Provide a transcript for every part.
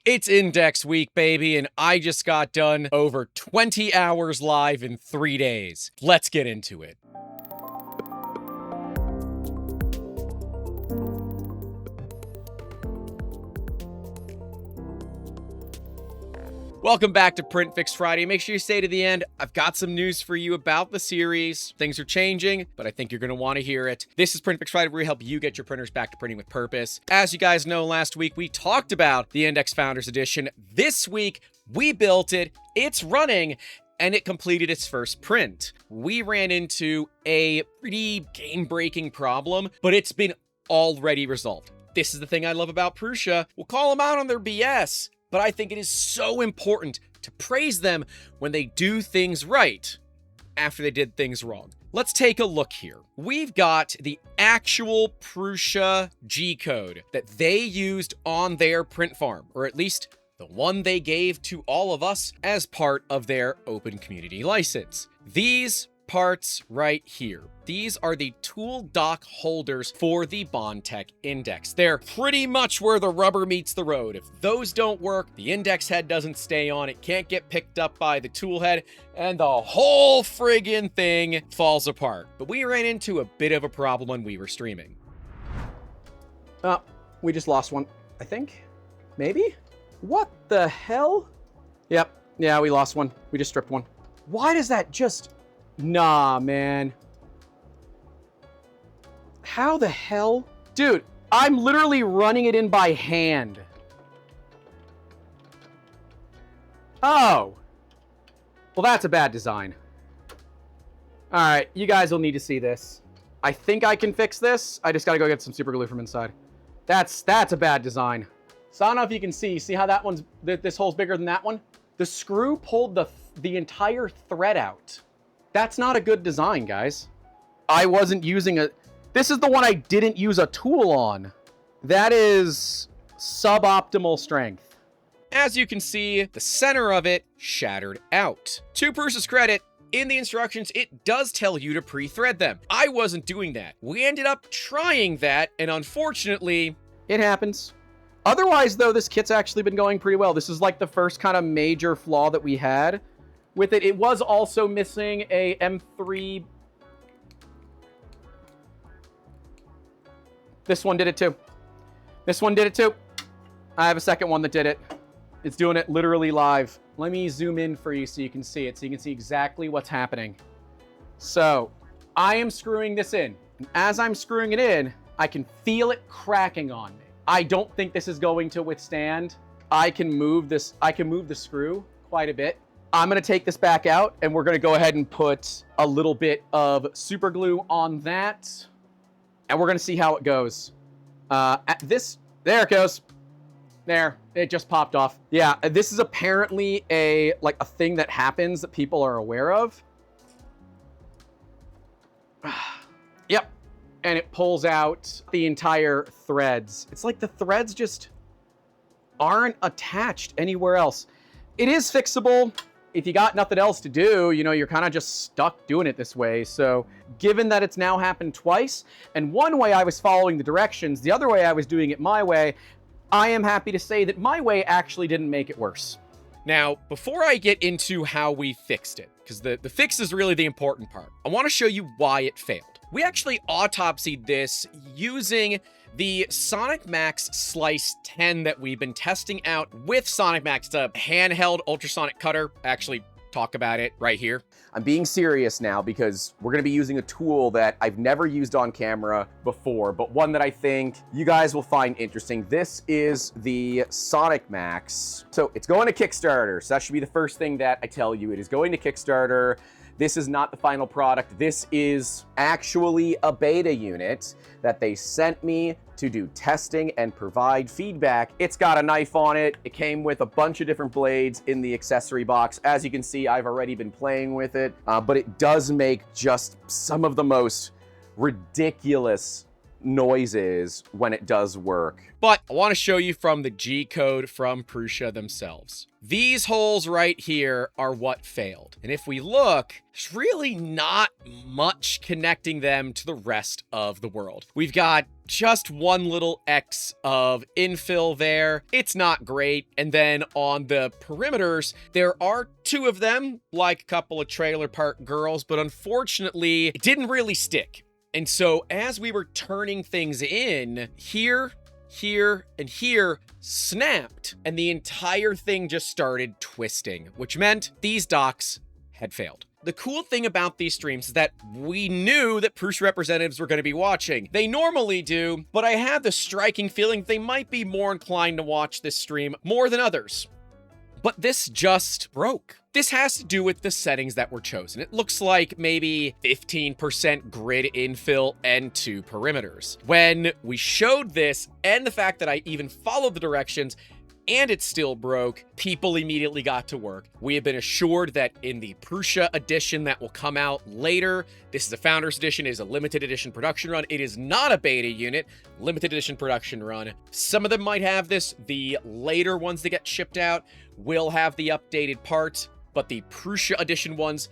It's Index Week, baby, and I just got done over 20 hours live in 3 days. Let's get into it. Welcome back to PrintFixFriday. Make sure you stay to the end. I've got some news for you about the series. Things are changing, but I think you're going to want to hear it. This is PrintFixFriday, where we help you get your printers back to printing with purpose. As you guys know, last week we talked about the INDX Founders Edition. This week, we built it, it's running, and it completed its first print. We ran into a pretty game-breaking problem, but it's been already resolved. This is the thing I love about Prusa. We'll call them out on their BS. But I think it is so important to praise them when they do things right after they did things wrong. Let's take a look here. We've got the actual Prusa G-code that they used on their print farm, or at least the one they gave to all of us as part of their open community license. These parts right here. These are the tool dock holders for the Bondtech index. They're pretty much where the rubber meets the road. If those don't work, the index head doesn't stay on, it can't get picked up by the tool head, and the whole friggin' thing falls apart. But we ran into a bit of a problem when we were streaming. Oh, we just lost one, I think. Maybe? What the hell? Yep, yeah, we lost one. We just stripped one. Why does that just... Nah, man. How the hell? Dude, I'm literally running it in by hand. Oh. Well, that's a bad design. All right, you guys will need to see this. I think I can fix this. I just gotta go get some super glue from inside. That's a bad design. So I don't know if you can see how that one's, this hole's bigger than that one? The screw pulled the entire thread out. That's not a good design, guys. I wasn't using a... This is the one I didn't use a tool on. That is suboptimal strength. As you can see, the center of it shattered out. To Prusa's credit, in the instructions, it does tell you to pre-thread them. I wasn't doing that. We ended up trying that, and unfortunately... It happens. Otherwise, though, this kit's actually been going pretty well. This is like the first kind of major flaw that we had with it. It was also missing a M3. This one did it too. This one did it too. I have a second one that did it. It's doing it literally live. Let me zoom in for you so you can see it, so you can see exactly what's happening. So I am screwing this in. And as I'm screwing it in, I can feel it cracking on me. I don't think this is going to withstand. I can move this. I can move the screw quite a bit. I'm going to take this back out, and we're going to go ahead and put a little bit of super glue on that, and we're going to see how it goes. There it goes. There, it just popped off. Yeah, this is apparently a thing that happens that people are aware of. Yep, and it pulls out the entire threads. It's like the threads just aren't attached anywhere else. It is fixable. If you got nothing else to do, you know, you're kind of just stuck doing it this way. So given that it's now happened twice, and one way I was following the directions, the other way I was doing it my way, I am happy to say that my way actually didn't make it worse. Now, before I get into how we fixed it, because the fix is really the important part, I want to show you why it failed. We actually autopsied this using the SonicMax Slice 10 that we've been testing out with SonicMax. It's a handheld ultrasonic cutter. Actually, talk about it right here. I'm being serious now because we're going to be using a tool that I've never used on camera before, but one that I think you guys will find interesting. This is the SonicMax. So it's going to Kickstarter. So that should be the first thing that I tell you. It is going to Kickstarter. This is not the final product. This is actually a beta unit that they sent me to do testing and provide feedback. It's got a knife on it. It came with a bunch of different blades in the accessory box. As you can see, I've already been playing with it, but it does make just some of the most ridiculous noises when it does work. But I want to show you from the G code from Prusa themselves. These holes right here are what failed. And if we look, there's really not much connecting them to the rest of the world. We've got just one little X of infill there. It's not great. And then on the perimeters, there are two of them, like a couple of trailer park girls, but unfortunately, it didn't really stick. And so as we were turning things in, here, and here snapped, and the entire thing just started twisting, which meant these docks had failed. The cool thing about these streams is that we knew that Prusa representatives were going to be watching. They normally do, but I have the striking feeling they might be more inclined to watch this stream more than others. But this just broke. This has to do with the settings that were chosen. It looks like maybe 15% grid infill and 2 perimeters. When we showed this and the fact that I even followed the directions and it still broke, people immediately got to work. We have been assured that in the Prusa edition that will come out later, this is a Founders Edition, it is a limited edition production run. It is not a beta unit, limited edition production run. Some of them might have this. The later ones that get shipped out will have the updated parts, but the Prusa edition ones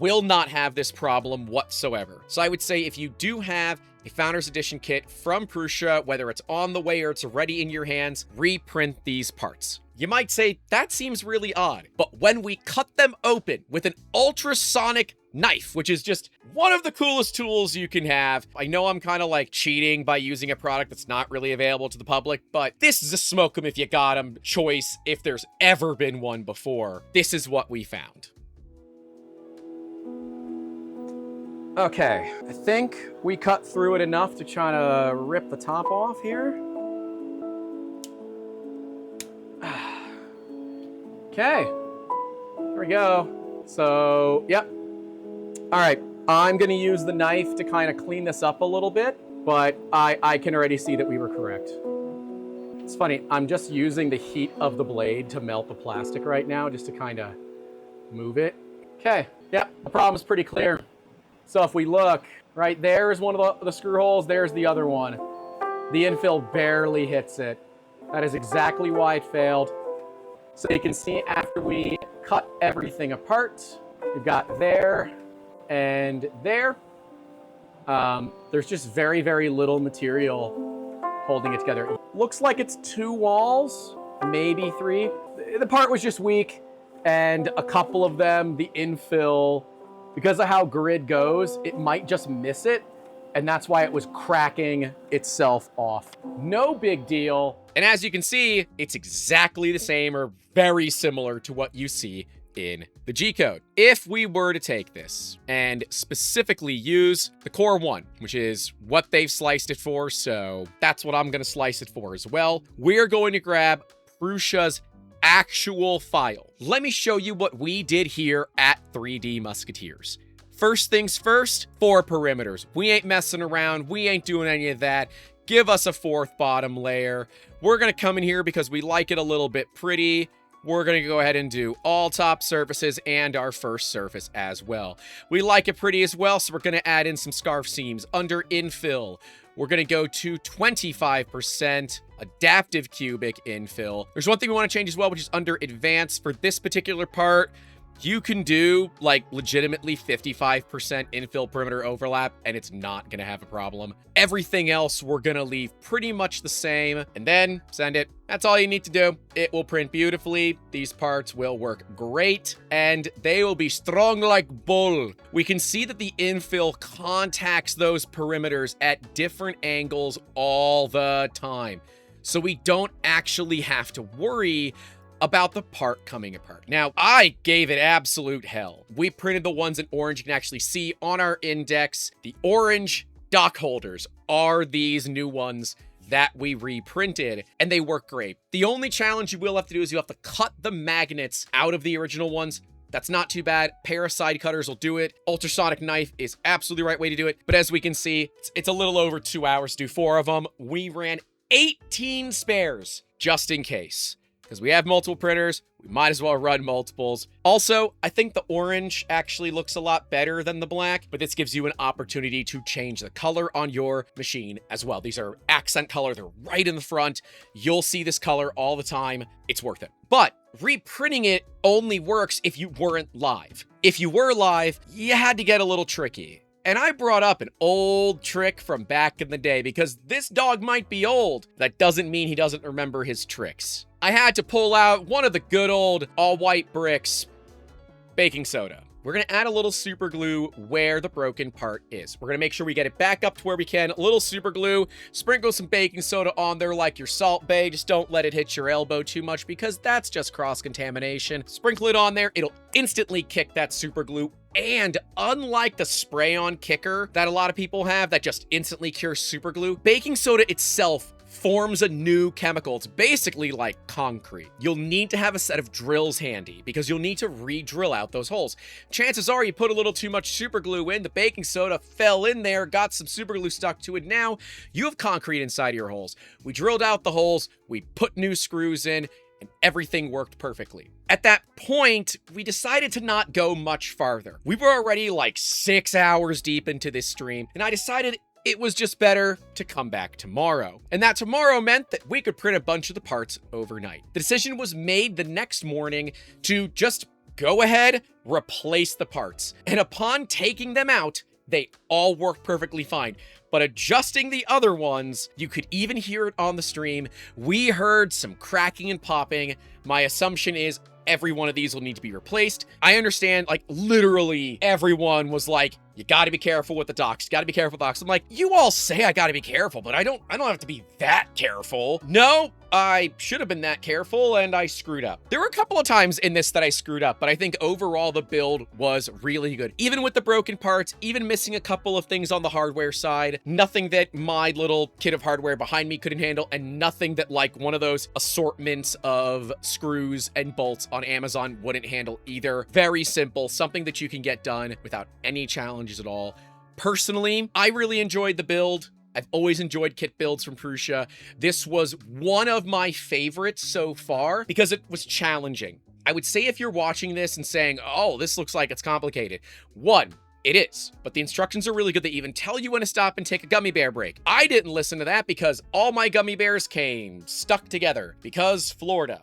will not have this problem whatsoever. So I would say if you do have a Founders Edition kit from Prusa, whether it's on the way or it's already in your hands, reprint these parts. You might say, that seems really odd, but when we cut them open with an ultrasonic knife, which is just one of the coolest tools you can have. I know I'm kind of like cheating by using a product that's not really available to the public, but this is a smoke 'em if you got 'em choice if there's ever been one before. This is what we found. Okay, I think we cut through it enough to try to rip the top off here. Okay, here we go. So, yep. All right, I'm gonna use the knife to kind of clean this up a little bit, but I can already see that we were correct. It's funny, I'm just using the heat of the blade to melt the plastic right now, just to kind of move it. Okay, yep, the problem is pretty clear. So if we look, right there is one of the screw holes, there's the other one. The infill barely hits it. That is exactly why it failed. So you can see after we cut everything apart, we've got there and there. There's just very, very little material holding it together. Looks like it's 2 walls, maybe 3. The part was just weak, and a couple of them, the infill, because of how grid goes, it might just miss it, and that's why it was cracking itself off. No big deal. And as you can see, it's exactly the same or very similar to what you see in the G code. If we were to take this and specifically use the core 1, which is what they've sliced it for, so that's what I'm going to slice it for as well, we're going to grab Prusa's actual file. Let me show you what we did here at 3D Musketeers. First things first, 4 perimeters. We ain't messing around. We ain't doing any of that. Give us a 4th bottom layer. We're going to come in here because we like it a little bit pretty. We're going to go ahead and do all top surfaces and our first surface as well. We like it pretty as well, so we're going to add in some scarf seams under infill. We're going to go to 25% adaptive cubic infill. There's one thing we want to change as well, which is under advanced. For this particular part, you can do like legitimately 55% infill perimeter overlap, and it's not going to have a problem. Everything else we're going to leave pretty much the same, and then send it. That's all you need to do. It will print beautifully. These parts will work great, and they will be strong like bull. We can see that the infill contacts those perimeters at different angles all the time, so we don't actually have to worry about the part coming apart. Now, I gave it absolute hell. We printed the ones in orange. You can actually see on our index, the orange dock holders are these new ones that we reprinted, and they work great. The only challenge you will have to do is you have to cut the magnets out of the original ones. That's not too bad. Pair of side cutters will do it. Ultrasonic knife is absolutely the right way to do it. But as we can see, it's a little over 2 hours to do 4 of them. We ran 18 spares just in case. because we have multiple printers. We might as well run multiples. Also, I think the orange actually looks a lot better than the black, but this gives you an opportunity to change the color on your machine as well. These are accent color. They're right in the front. You'll see this color all the time. It's worth it. But reprinting it only works if you weren't live. If you were live, you had to get a little tricky. And I brought up an old trick from back in the day because this dog might be old. That doesn't mean he doesn't remember his tricks. I had to pull out one of the good old all-white bricks, baking soda. We're gonna add a little super glue where the broken part is. We're gonna make sure we get it back up to where we can. A little super glue, sprinkle some baking soda on there like your Salt Bae. Just don't let it hit your elbow too much because that's just cross-contamination. Sprinkle it on there. It'll instantly kick that super glue. And unlike the spray-on kicker that a lot of people have that just instantly cures super glue, baking soda itself forms a new chemical. It's basically like concrete. You'll need to have a set of drills handy because you'll need to re-drill out those holes. Chances are you put a little too much super glue in, the baking soda fell in there, got some super glue stuck to it. Now you have concrete inside of your holes. We drilled out the holes, we put new screws in, and everything worked perfectly. At that point, we decided to not go much farther. We were already like 6 hours deep into this stream, and I decided it was just better to come back tomorrow. And that tomorrow meant that we could print a bunch of the parts overnight. The decision was made the next morning to just go ahead, replace the parts. And upon taking them out, they all worked perfectly fine. But adjusting the other ones, you could even hear it on the stream. We heard some cracking and popping. My assumption is every one of these will need to be replaced. I understand, like, literally everyone was like, you gotta be careful with the docks. You gotta be careful with the docks. I'm like, you all say I gotta be careful, but I don't have to be that careful. No, I should have been that careful and I screwed up. There were a couple of times in this that I screwed up, but I think overall the build was really good. Even with the broken parts, even missing a couple of things on the hardware side, nothing that my little kit of hardware behind me couldn't handle, and nothing that like one of those assortments of screws and bolts on Amazon wouldn't handle either. Very simple, something that you can get done without any challenges at all. Personally, I really enjoyed the build. I've always enjoyed kit builds from Prusa. This was one of my favorites so far because it was challenging. I would say if you're watching this and saying, oh, this looks like it's complicated. One, it is, but the instructions are really good. They even tell you when to stop and take a gummy bear break. I didn't listen to that because all my gummy bears came stuck together because Florida.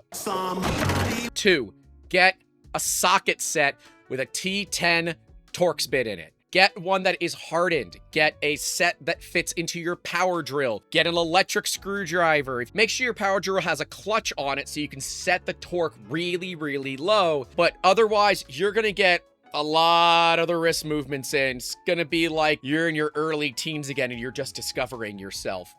Two, get a socket set with a T10 Torx bit in it. Get one that is hardened. Get a set that fits into your power drill. Get an electric screwdriver. Make sure your power drill has a clutch on it so you can set the torque really, really low. But otherwise, you're gonna get a lot of the wrist movements in. It's gonna be like you're in your early teens again and you're just discovering yourself.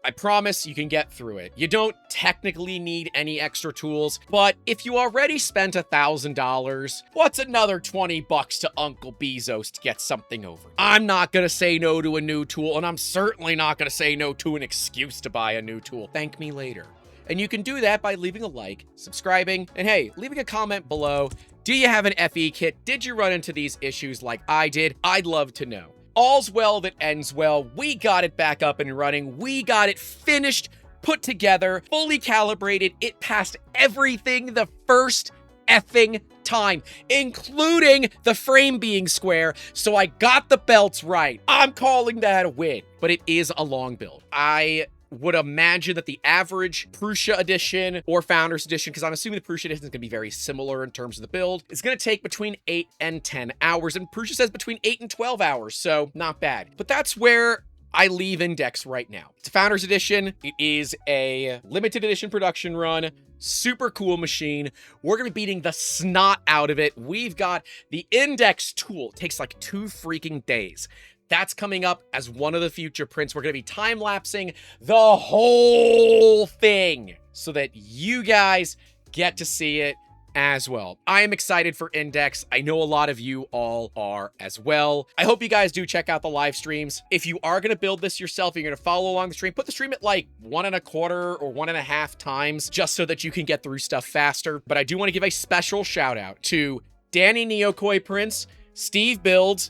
I promise you can get through it. You don't technically need any extra tools, but if you already spent $1,000, what's another 20 bucks to Uncle Bezos to get something over? I'm not gonna say no to a new tool, and I'm certainly not gonna say no to an excuse to buy a new tool. Thank me later. And you can do that by leaving a like, subscribing, and hey, leaving a comment below. Do you have an FE kit? Did you run into these issues like I did? I'd love to know. All's well that ends well. We got it back up and running. We got it finished, put together, fully calibrated. It passed everything the first effing time, including the frame being square. So I got the belts right. I'm calling that a win, but it is a long build. I would imagine that the average Prusa edition or Founders edition, because I'm assuming the Prusa edition is going to be very similar in terms of the build, is going to take between 8 and 10 hours. And Prusa says between 8 and 12 hours, so not bad. But that's where I leave INDX right now. It's a Founders edition. It is a limited edition production run. Super cool machine. We're going to be beating the snot out of it. We've got the INDX tool. It takes like 2 freaking days. That's coming up as one of the future prints. We're going to be time-lapsing the whole thing so that you guys get to see it as well. I am excited for INDX. I know a lot of you all are as well. I hope you guys do check out the live streams. If you are going to build this yourself, you're going to follow along the stream, put the stream at like 1.25 or 1.5 times just so that you can get through stuff faster. But I do want to give a special shout out to Danny Neokoi Prince, Steve Builds,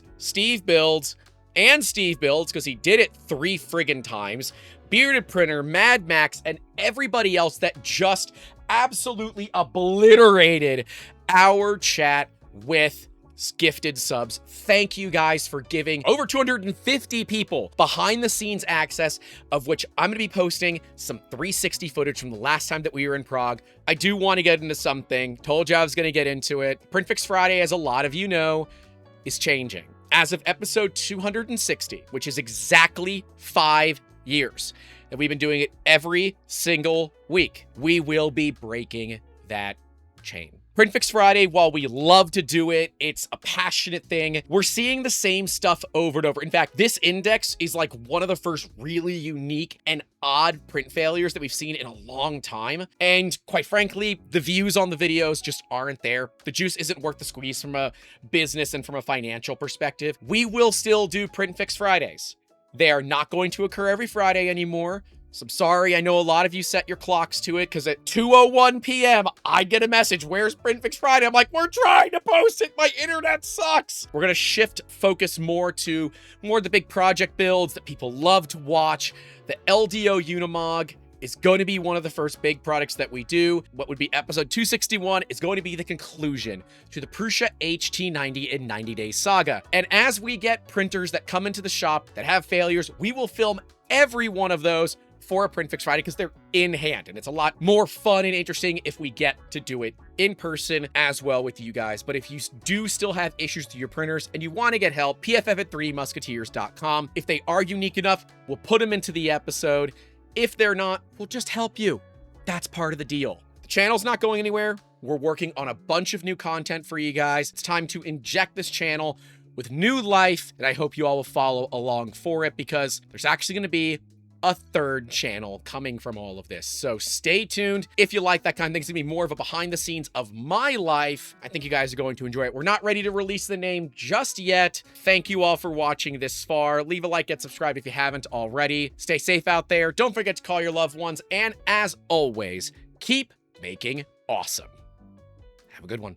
and Steve Builds, because he did it 3 friggin' times, Bearded Printer, Mad Max, and everybody else that just absolutely obliterated our chat with gifted subs. Thank you guys for giving over 250 people behind the scenes access, of which I'm going to be posting some 360 footage from the last time that we were in Prague. I do want to get into something. Told you I was going to get into it. PrintFixFriday, as a lot of you know, is changing. As of episode 260, which is exactly 5 years that we've been doing it every single week, we will be breaking that chain. PrintFixFriday, while we love to do it, it's a passionate thing. We're seeing the same stuff over and over. In fact, this index is like one of the first really unique and odd print failures that we've seen in a long time. And quite frankly, the views on the videos just aren't there. The juice isn't worth the squeeze from a business and from a financial perspective. We will still do PrintFixFridays. They are not going to occur every Friday anymore. So I'm sorry, I know a lot of you set your clocks to it because at 2:01 p.m. I get a message, where's PrintFixFriday? I'm like, we're trying to post it, my internet sucks. We're gonna shift focus more to the big project builds that people love to watch. The LDO Unimog is going to be one of the first big products that we do. What would be episode 261 is going to be the conclusion to the Prusa HT90 in 90 Days saga. And as we get printers that come into the shop that have failures, we will film every one of those for a PrintFixFriday because they're in hand, and it's a lot more fun and interesting if we get to do it in person as well with you guys. But if you do still have issues to your printers and you want to get help, pff@3musketeers.com. If they are unique enough, we'll put them into the episode. If they're not, we'll just help you. That's part of the deal. The channel's not going anywhere. We're working on a bunch of new content for you guys. It's time to inject this channel with new life, and I hope you all will follow along for it because there's actually going to be a third channel coming from all of this. So stay tuned. If you like that kind of thing, it's gonna be more of a behind the scenes of my life. I think you guys are going to enjoy it. We're not ready to release the name just yet. Thank you all for watching this far. Leave a like, get subscribed if you haven't already. Stay safe out there. Don't forget to call your loved ones. And as always, keep making awesome. Have a good one.